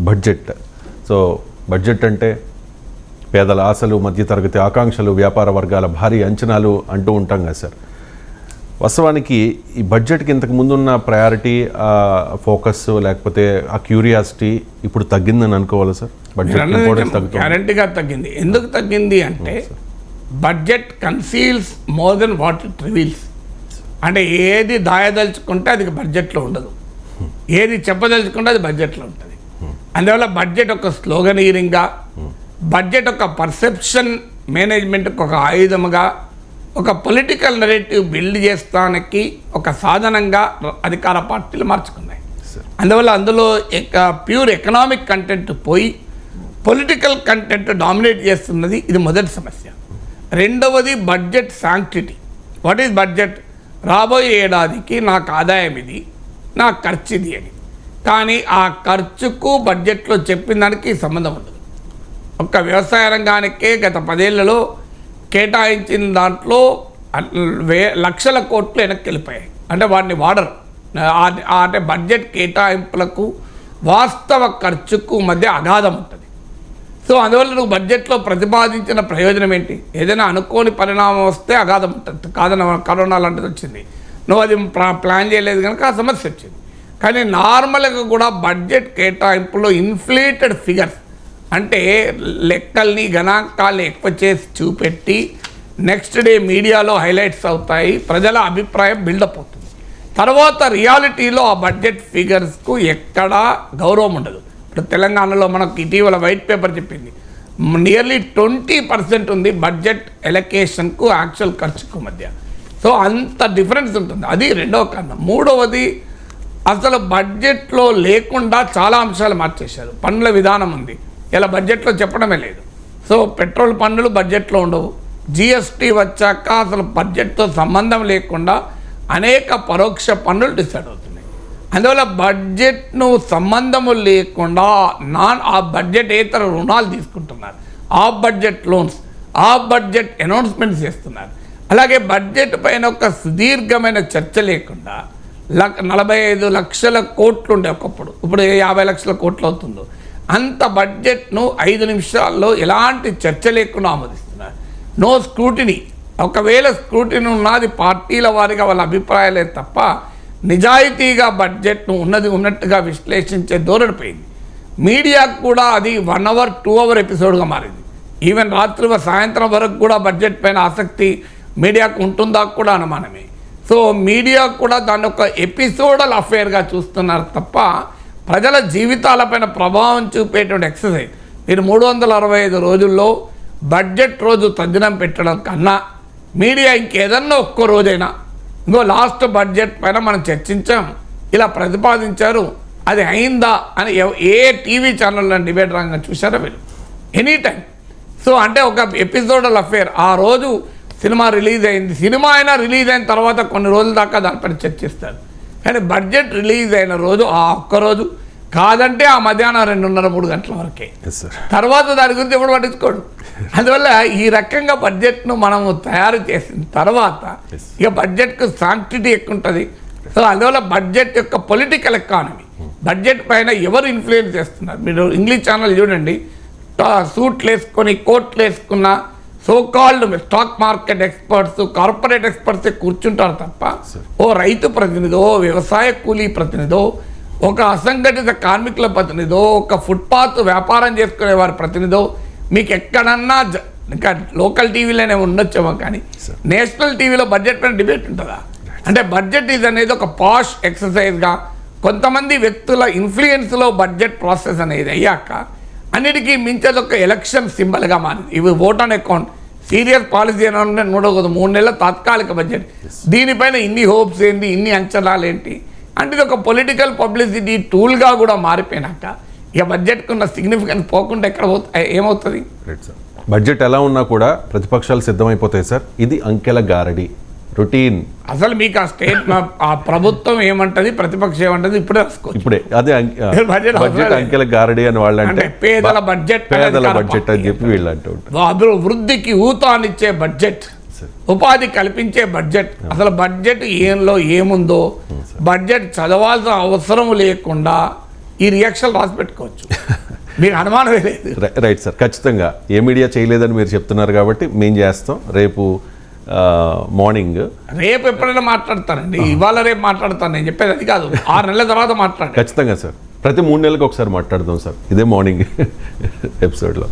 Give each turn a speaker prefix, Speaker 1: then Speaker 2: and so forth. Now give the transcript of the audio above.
Speaker 1: Budget. So budget అంటే పేదల ఆశలు, మధ్యతరగతి ఆకాంక్షలు, వ్యాపార వర్గాల భారీ అంచనాలు అంటూ ఉంటాం కదా సార్. వాస్తవానికి ఈ బడ్జెట్కి ఇంతకు ముందున్న ప్రయారిటీ, ఫోకస్ లేకపోతే ఆ క్యూరియాసిటీ ఇప్పుడు తగ్గిందని అనుకోవాలి సార్? బడ్జెట్
Speaker 2: గ్యారంటీగా తగ్గింది. ఎందుకు తగ్గింది అంటే budget conceals more than what it reveals. అంటే ఏది దాయదలుచుకుంటే అది బడ్జెట్లో ఉండదు, ఏది చెప్పదలుచుకుంటే అది బడ్జెట్లో ఉంటుంది. అందువల్ల బడ్జెట్ ఒక స్లోగనీరింగ్గా, బడ్జెట్ ఒక పర్సెప్షన్ మేనేజ్మెంట్కి ఒక ఆయుధముగా, ఒక పొలిటికల్ నెరేటివ్ బిల్డ్ చేస్తానికి ఒక సాధనంగా అధికార పార్టీలు మార్చుకున్నాయి. అందువల్ల అందులో ప్యూర్ ఎకనామిక్ కంటెంట్ పోయి పొలిటికల్ కంటెంట్ డామినేట్ చేస్తున్నది. ఇది మొదటి సమస్య. రెండవది budget sanctity. What is budget? రాబోయే ఏడాదికి నాకు ఆదాయం ఇది, నా ఖర్చు ఇది అని. కానీ ఆ ఖర్చుకు బడ్జెట్లో చెప్పిన దానికి సంబంధం ఉండదు. ఒక్క వ్యవసాయ రంగానికే గత 10 ఏళ్లలో కేటాయించిన దాంట్లో లక్షల కోట్లు వెనక్కి వెళ్ళిపోయాయి. అంటే వాటిని వాడరు. అంటే బడ్జెట్ కేటాయింపులకు వాస్తవ ఖర్చుకు మధ్య అగాధం ఉంటుంది. సో అందువల్ల నువ్వు బడ్జెట్లో ప్రతిపాదించిన ప్రయోజనం ఏంటి? ఏదైనా అనుకోని పరిణామం వస్తే అగాధం ఉంటుంది. కరోనా లాంటిది వచ్చింది, నువ్వు అది ప్లాన్ చేయలేదు కనుక ఆ సమస్య వచ్చింది. కానీ నార్మల్గా కూడా బడ్జెట్ కేటాయింపులో ఇన్ఫ్లేటెడ్ ఫిగర్స్ అంటే లెక్కల్ని, గణాంకాలని ఎక్కువ చేసి చూపెట్టి నెక్స్ట్ డే మీడియాలో హైలైట్స్ అవుతాయి, ప్రజల అభిప్రాయం బిల్డప్ అవుతుంది. తర్వాత రియాలిటీలో ఆ బడ్జెట్ ఫిగర్స్కు ఎక్కడా గౌరవం ఉండదు. ఇప్పుడు తెలంగాణలో మనకు ఇటీవల వైట్ పేపర్ చెప్పింది, నియర్లీ 20% ఉంది బడ్జెట్ ఎలకేషన్కు యాక్చువల్ ఖర్చుకు మధ్య. సో అంత డిఫరెన్స్ ఉంటుంది. అది రెండవ కారణం. మూడవది, అసలు బడ్జెట్లో లేకుండా చాలా అంశాలు మార్చేశారు. పన్నుల విధానం ఉంది, ఇలా బడ్జెట్లో చెప్పడమే లేదు. సో పెట్రోల్ పన్నులు బడ్జెట్లో ఉండవు. జిఎస్టీ వచ్చాక అసలు బడ్జెట్తో సంబంధం లేకుండా అనేక పరోక్ష పన్నులు డిసైడ్ అవుతున్నాయి. అందువల్ల బడ్జెట్ను సంబంధము లేకుండా ఆ బడ్జెట్ ఏతర రుణాలు తీసుకుంటున్నారు, of budget loans, of budget announcements చేస్తున్నారు. అలాగే బడ్జెట్ పైన ఒక సుదీర్ఘమైన చర్చ లేకుండా 45 లక్షల కోట్లు ఉండే ఒకప్పుడు, ఇప్పుడు 50 లక్షల కోట్లు అవుతుందో అంత బడ్జెట్ను 5 నిమిషాల్లో ఎలాంటి చర్చ లేకుండా ఆమోదిస్తున్నారు. No scrutiny. ఒకవేళ స్క్రూటినీ ఉన్నది పార్టీల వారిగా వాళ్ళ అభిప్రాయాలే తప్ప నిజాయితీగా బడ్జెట్ను ఉన్నట్టుగా విశ్లేషించే ధోరణి పోయింది. మీడియాకు కూడా అది 1 అవర్ 2 అవర్ ఎపిసోడ్గా మారింది. ఈవెన్ రాత్రి సాయంత్రం వరకు కూడా బడ్జెట్ పైన ఆసక్తి మీడియాకు ఉంటుందా కూడా అనుమానమే. సో మీడియా కూడా దాన్ని ఒక ఎపిసోడల్ అఫేర్గా చూస్తున్నారు తప్ప ప్రజల జీవితాలపైన ప్రభావం చూపేటువంటి ఎక్సర్సైజ్. మీరు 365 రోజుల్లో బడ్జెట్ రోజు తద్దినం పెట్టడం కన్నా మీడియా ఇంకేదన్నా ఒక్కో రోజైనా, ఇంకో లాస్ట్ బడ్జెట్ పైన మనం చర్చించాం, ఇలా ప్రతిపాదించారు, అది అయిందా అని ఏ టీవీ ఛానల్లో డిబేట్ రంగం చూసారో మీరు? Any time. సో అంటే ఒక ఎపిసోడల్ అఫేర్. ఆ రోజు సినిమా రిలీజ్ అయింది, సినిమా అయినా రిలీజ్ అయిన తర్వాత కొన్ని రోజుల దాకా దానిపైన చర్చిస్తారు. కానీ బడ్జెట్ రిలీజ్ అయిన రోజు ఆ ఒక్కరోజు కాదంటే ఆ మధ్యాహ్నం 2:30-3 గంటల వరకే, తర్వాత దాని గురించి ఎప్పుడు పట్టించుకోడు. అందువల్ల ఈ రకంగా బడ్జెట్ను మనము తయారు చేసిన తర్వాత ఇక బడ్జెట్కు సాంక్టిటీ ఎక్కువ ఉంటుంది. సో అందువల్ల బడ్జెట్ యొక్క పొలిటికల్ ఎకానమీ, బడ్జెట్ పైన ఎవరు ఇన్ఫ్లుయెన్స్ చేస్తున్నారు? మీరు ఇంగ్లీష్ ఛానల్ చూడండి, సూట్లు వేసుకొని కోట్లు వేసుకున్న so called stock market experts, corporate ఎక్స్పర్ట్సే కూర్చుంటారు తప్ప ఓ రైతు ప్రతినిధో, వ్యవసాయ కూలీ ప్రతినిధో, ఒక అసంఘటిత కార్మికుల ప్రతినిధో, ఒక ఫుట్పాత్ వ్యాపారం చేసుకునే వారి ప్రతినిధో మీకు ఎక్కడన్నా ఇంకా లోకల్ టీవీలోనే ఉండొచ్చేమో, కానీ నేషనల్ టీవీలో బడ్జెట్ పైన డిబేట్ ఉంటుందా? అంటే బడ్జెట్ ఇది అనేది ఒక పాష్ ఎక్సర్సైజ్గా, కొంతమంది వ్యక్తుల ఇన్ఫ్లుయెన్స్లో బడ్జెట్ ప్రాసెస్ అనేది అయ్యాక అన్నిటికీ మించేది ఒక ఎలక్షన్ సింబల్గా మారింది. ఇవి vote on account, serious policy అని నూడకూడదు, 3 నెలల తాత్కాలిక బడ్జెట్, దీనిపైన ఇన్ని హోప్స్ ఏంటి, ఇన్ని అంచనాలు ఏంటి అంటే ఇది ఒక పొలిటికల్ పబ్లిసిటీ టూల్గా కూడా మారిపోయినాక ఇక బడ్జెట్కు ఉన్న సిగ్నిఫికెన్స్ పోకుండా ఎక్కడ ఏమవుతుంది?
Speaker 1: బడ్జెట్ ఎలా ఉన్నా కూడా ప్రతిపక్షాలు సిద్ధమైపోతాయి సార్. ఇది అంకెల గారడి రొటీన్.
Speaker 2: అసలు మీకు ఆ స్టేట్ ఆ ప్రభుత్వం ఏమంటది, ప్రతిపక్షం ఏమంటది
Speaker 1: ఇప్పుడే అదే బడ్జెట్ అంకెల గారడి అని వాళ్ళు అంటే
Speaker 2: పేదల బడ్జెట్
Speaker 1: అని చెప్పి వీళ్ళు అంటూ ఉంటారు.
Speaker 2: వృద్ధికి ఊతాన్నిచ్చే బడ్జెట్, ఉపాధి కల్పించే బడ్జెట్. అసలు బడ్జెట్ ఏంలో ఏముందో, బడ్జెట్ చదవాల్సిన అవసరం లేకుండా ఈ రియాక్షన్ రాసి పెట్టుకోవచ్చు. మీకు అనుమానమే లేదు.
Speaker 1: రైట్ సార్, ఖచ్చితంగా ఏ మీడియా చేయలేదని మీరు చెప్తున్నారు కాబట్టి మేము చేస్తాం. రేపు మార్నింగ్
Speaker 2: రేపు ఎప్పుడైనా మాట్లాడతానండి, ఇవాళ రేపు మాట్లాడతాను. నేను చెప్పేది అది కాదు, 6 నెలల తర్వాత మాట్లాడండి.
Speaker 1: ఖచ్చితంగా సార్, ప్రతి 3 నెలలకు ఒకసారి మాట్లాడదాం సార్, ఇదే మార్నింగ్ ఎపిసోడ్లో.